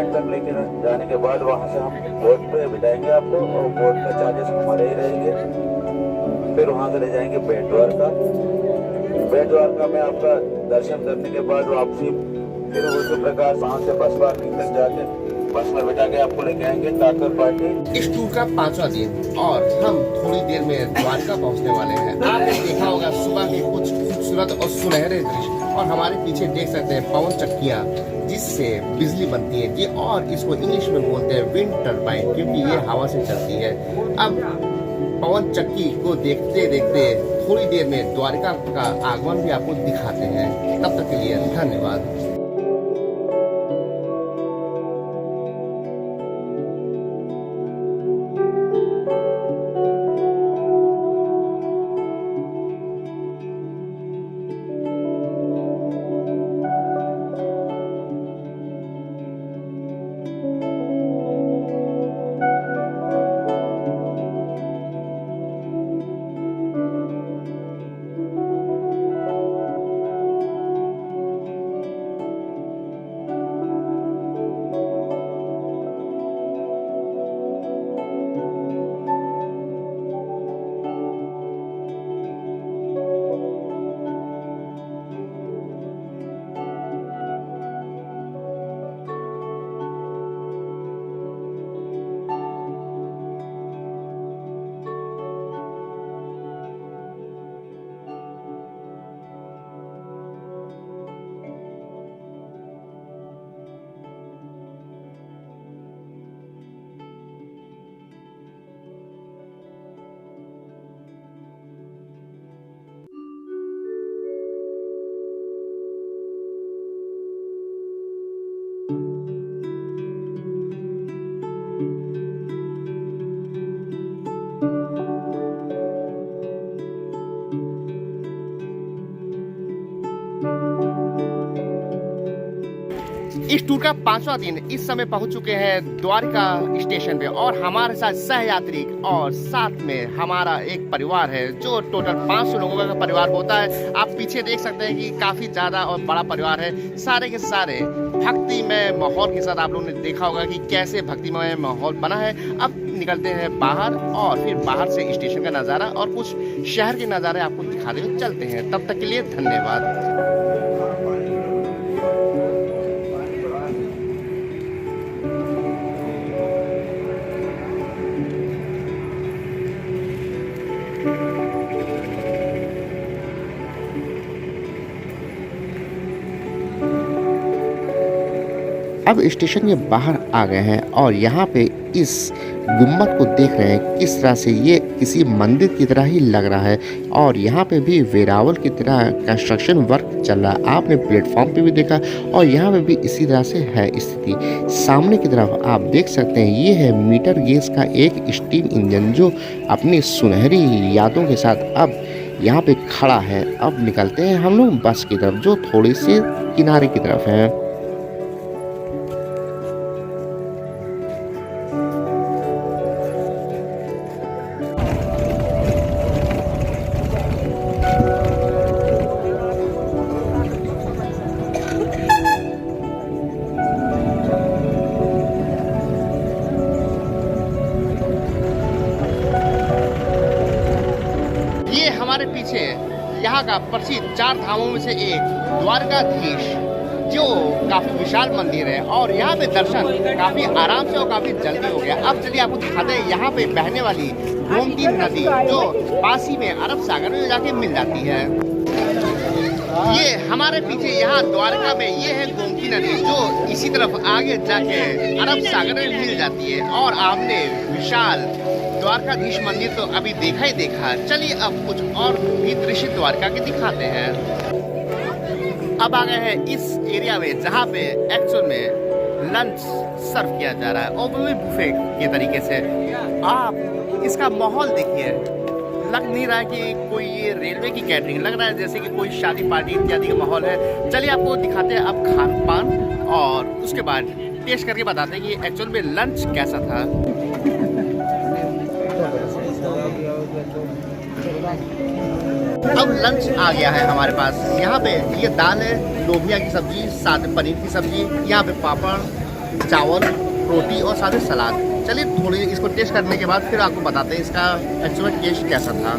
Point तक लेके जाने के बाद वहाँ से हम बोट पे बिठाएंगे आपको, और बोट का चार्जेस हमारे ही रहेंगे। फिर वहाँ से ले जाएंगे बेट द्वारका। बेट द्वारका में आपका दर्शन करने के बाद वापसी फिर उसी प्रकार वहाँ से बस पार्किंग तक जाके बस में बिठा के आपको लेके आएंगे काकर पार्टी। इस टूर का 5वां दिन और हम थोड़ी देर में द्वारका पहुंचने वाले हैं। आपने देखा होगा सुबह के कुछ खूबसूरत और सुनहरे दृश्य, और हमारे पीछे देख सकते हैं पवन चक्कियाँ जिससे बिजली बनती है जी, और इसको इंग्लिश में बोलते हैं विंड टरबाइन, क्योंकि ये हवा से चलती है। अब पवन चक्की को देखते देखते थोड़ी देर में द्वारका का आगमन भी आपको दिखाते हैं। तब तक के लिए धन्यवाद। इस टूर का 5वां दिन इस समय पहुंच चुके हैं द्वारका स्टेशन पे, और हमारे साथ सहयात्री और साथ में हमारा एक परिवार है जो टोटल 500 लोगों का परिवार होता है। आप पीछे देख सकते हैं कि काफी ज्यादा और बड़ा परिवार है। सारे के सारे भक्तिमय माहौल के साथ आप लोगों ने देखा होगा कि कैसे भक्तिमय माहौल बना है। अब निकलते हैं बाहर और फिर बाहर से स्टेशन का नज़ारा और कुछ शहर के नज़ारे आपको दिखाते हुए चलते हैं। तब तक के लिए धन्यवाद। अब स्टेशन के बाहर आ गए हैं और यहाँ पे इस गुम्बद को देख रहे हैं किस तरह से ये किसी मंदिर की तरह ही लग रहा है, और यहाँ पे भी वेरावल की तरह कंस्ट्रक्शन वर्क चल रहा है। आपने प्लेटफॉर्म पे भी देखा और यहाँ पे भी इसी तरह से है स्थिति। सामने की तरफ आप देख सकते हैं ये है मीटर गेज का एक स्टीम इंजन जो अपनी सुनहरी यादों के साथ अब यहाँ पे खड़ा है। अब निकलते हैं हम लोग बस की तरफ जो थोड़ी सी किनारे की तरफ है। हमारे पीछे यहाँ का प्रसिद्ध 4 धामों में से एक द्वारकाधीश जो काफी विशाल मंदिर है, और यहाँ पे दर्शन काफी आराम से और काफी जल्दी हो गया। अब चलिए आपको दिखाते हैं यहाँ पे बहने वाली गोमती नदी जो पास ही में अरब सागर में जाके मिल जाती है। ये हमारे पीछे यहाँ द्वारका में ये है गोमती नदी जो इसी तरफ आगे जाके अरब सागर में मिल जाती है। और आपने विशाल द्वारकाधीश मंदिर तो अभी देखा ही देखा। चलिए अब कुछ और भी दृश्य द्वारका के दिखाते हैं। अब आ गए हैं इस एरिया में जहाँ पे एक्चुअल में लंच सर्व किया जा रहा है, और वो भी बुफे के तरीके से। आप इसका माहौल देखिए, लग नहीं रहा है कि कोई ये रेलवे की कैटरिंग, लग रहा है जैसे कि कोई शादी पार्टी इत्यादि का माहौल है। चलिए आपको दिखाते हैं अब खान पान, और उसके बाद टेस्ट करके बताते हैं कि एक्चुअल में लंच कैसा था। अब लंच आ गया है हमारे पास। यहाँ पे ये दाल है, लोबिया की सब्जी, साथ में पनीर की सब्जी, यहाँ पे पापड़, चावल, रोटी और साथ ही सलाद। चलिए थोड़ी इसको टेस्ट करने के बाद फिर आपको बताते हैं इसका एक्चुअल टेस्ट कैसा था।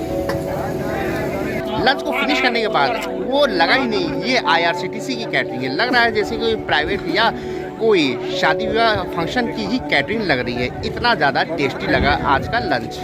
लंच को फिनिश करने के बाद वो लगा ही नहीं ये IRCTC की कैटरिंग है, लग रहा है जैसे कोई प्राइवेट या कोई शादी विवाह फंक्शन की ही कैटरिंग लग रही है। इतना ज़्यादा टेस्टी लगा आज का लंच।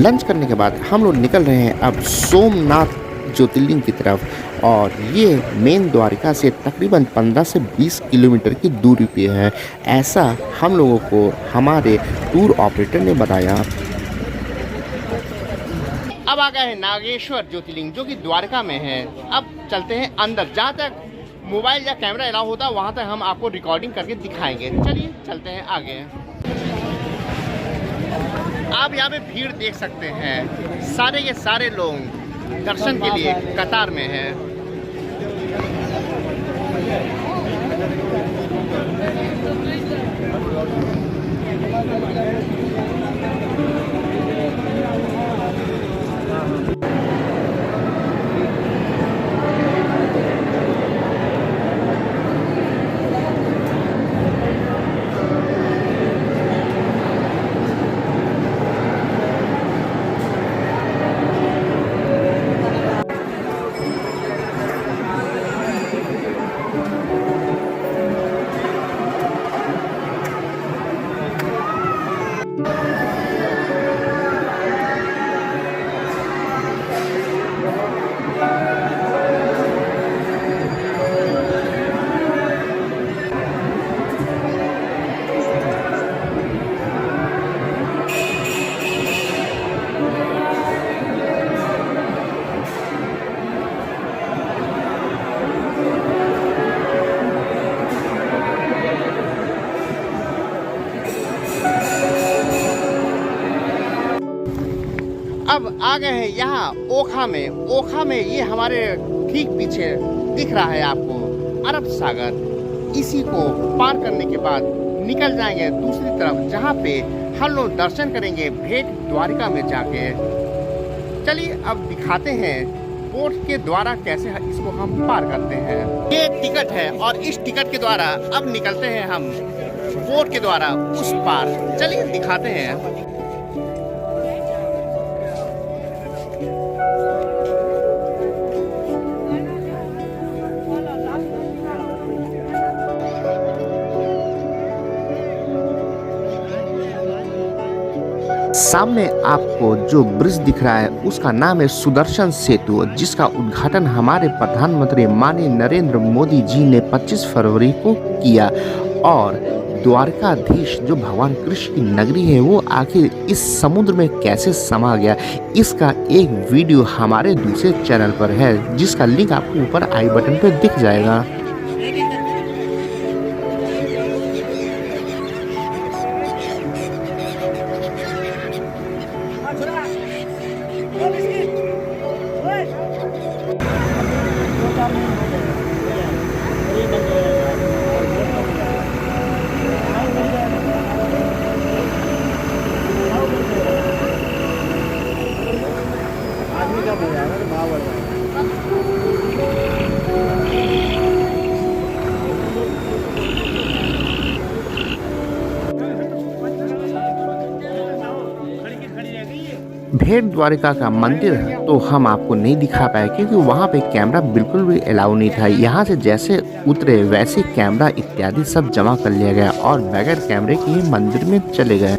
लंच करने के बाद हम लोग निकल रहे हैं अब सोमनाथ ज्योतिर्लिंग की तरफ, और ये मेन द्वारिका से तकरीबन 15 से 20 किलोमीटर की दूरी पे है, ऐसा हम लोगों को हमारे टूर ऑपरेटर ने बताया। अब आ गए हैं नागेश्वर ज्योतिर्लिंग जो कि द्वारका में है। अब चलते हैं अंदर, जहाँ तक मोबाइल या कैमरा अलाउ होता है वहाँ तक हम आपको रिकॉर्डिंग करके दिखाएंगे। चलिए चलते हैं आगे। आप यहाँ पे भीड़ देख सकते हैं, सारे के सारे लोग दर्शन के लिए कतार में हैं। अब आ गए हैं यहाँ ओखा में। ओखा में ये हमारे ठीक पीछे दिख रहा है आपको अरब सागर। इसी को पार करने के बाद निकल जाएंगे दूसरी तरफ, जहाँ पे हम लोग दर्शन करेंगे भेट द्वारिका में जाके। चलिए अब दिखाते हैं बोट के द्वारा कैसे इसको हम पार करते हैं। ये टिकट है और इस टिकट के द्वारा अब निकलते हैं हम बोट के द्वारा उस पार। चलिए दिखाते हैं। सामने आपको जो ब्रिज दिख रहा है उसका नाम है सुदर्शन सेतु, जिसका उद्घाटन हमारे प्रधानमंत्री माननीय नरेंद्र मोदी जी ने 25 फरवरी को किया। और द्वारकाधीश जो भगवान कृष्ण की नगरी है वो आखिर इस समुद्र में कैसे समा गया, इसका एक वीडियो हमारे दूसरे चैनल पर है, जिसका लिंक आपको ऊपर आई बटन पर दिख जाएगा। भेट द्वारिका का मंदिर तो हम आपको नहीं दिखा पाए क्योंकि वहाँ पे कैमरा बिल्कुल भी अलाउ नहीं था। यहाँ से जैसे उतरे वैसे कैमरा इत्यादि सब जमा कर लिया गया और बगैर कैमरे के ही मंदिर में चले गए।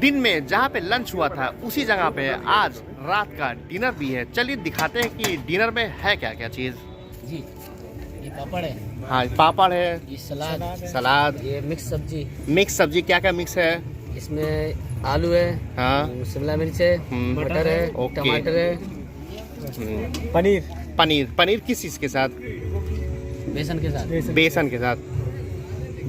दिन में जहाँ पे लंच हुआ था उसी जगह पे आज रात का डिनर भी है। चलिए दिखाते हैं कि डिनर में है क्या क्या चीज़। जी, ये पापड़ है। हाँ पापड़ है, ये सलाद, ये मिक्स सब्जी। मिक्स सब्जी क्या क्या मिक्स है? इसमें आलू है, हाँ, शिमला मिर्च है, मटर है, ओके। टमाटर है, पनीर। पनीर किस चीज़ के साथ? बेसन के साथ। बेसन के साथ।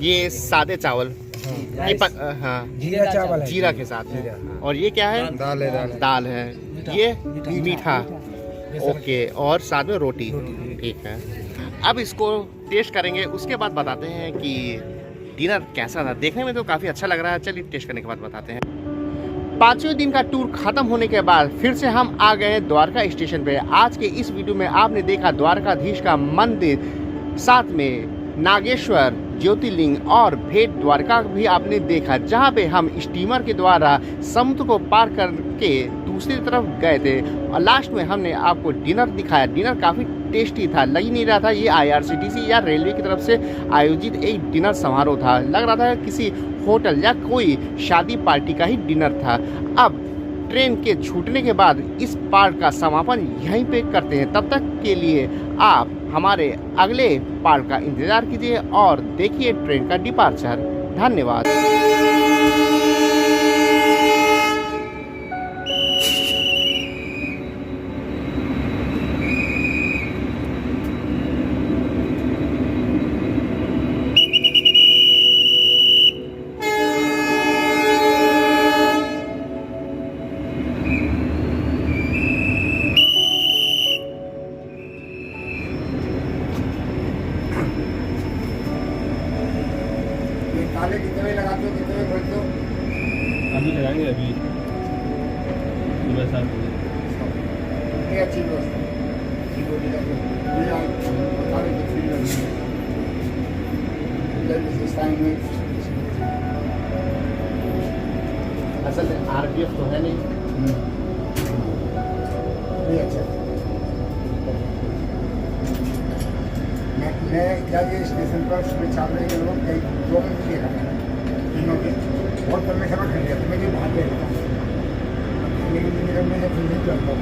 ये सादे चावल, ये हाँ जीरा चावल है। जीरा के साथ है। और ये क्या है? दाल है। दाल है। ये मीठा, ओके, और साथ में रोटी। ठीक है, अब इसको टेस्ट करेंगे, उसके बाद बताते हैं कि डिनर कैसा था। देखने में तो काफ़ी अच्छा लग रहा है, चलिए टेस्ट करने के बाद बताते हैं। 5वें दिन का टूर खत्म होने के बाद फिर से हम आ गए हैं द्वारका स्टेशन पे। आज के इस वीडियो में आपने देखा द्वारकाधीश का मंदिर, साथ में नागेश्वर, ज्योतिर्लिंग और भेंट द्वारका भी आपने देखा, जहां पे हम स्टीमर के द्वारा समुद्र को पार करके दूसरी तरफ गए थे। और लास्ट में हमने आपको डिनर दिखाया। डिनर काफ़ी टेस्टी था, लग ही नहीं रहा था ये IRCTC या रेलवे की तरफ से आयोजित एक डिनर समारोह था। लग रहा था किसी होटल या कोई शादी पार्टी का ही डिनर था। अब ट्रेन के छूटने के बाद इस पार्ट का समापन यहीं पे करते हैं। तब तक के लिए आप हमारे अगले पार्ट का इंतज़ार कीजिए और देखिए ट्रेन का डिपार्चर। धन्यवाद। ताले कितने बजे लगाते हो, कितने बजे खोलते हो? अभी लगाएंगे, अभी सुबह 7 बजे। ये अच्छी व्यवस्था है। अच्छी बोली है। ये आप ताले की फ्री लगेंगे। इस टाइम में असल में RPF तो है नहीं। ये अच्छा है। मैं जब ये स्टेशन पर सुबह 4 बजे के लोग कई 2 मिनट लिए खड़ा था, तीनों के बहुत लंबे समय खड़ गया था। मैं ये बाहर गया था, लेकिन मैं फिर नहीं करता हूँ।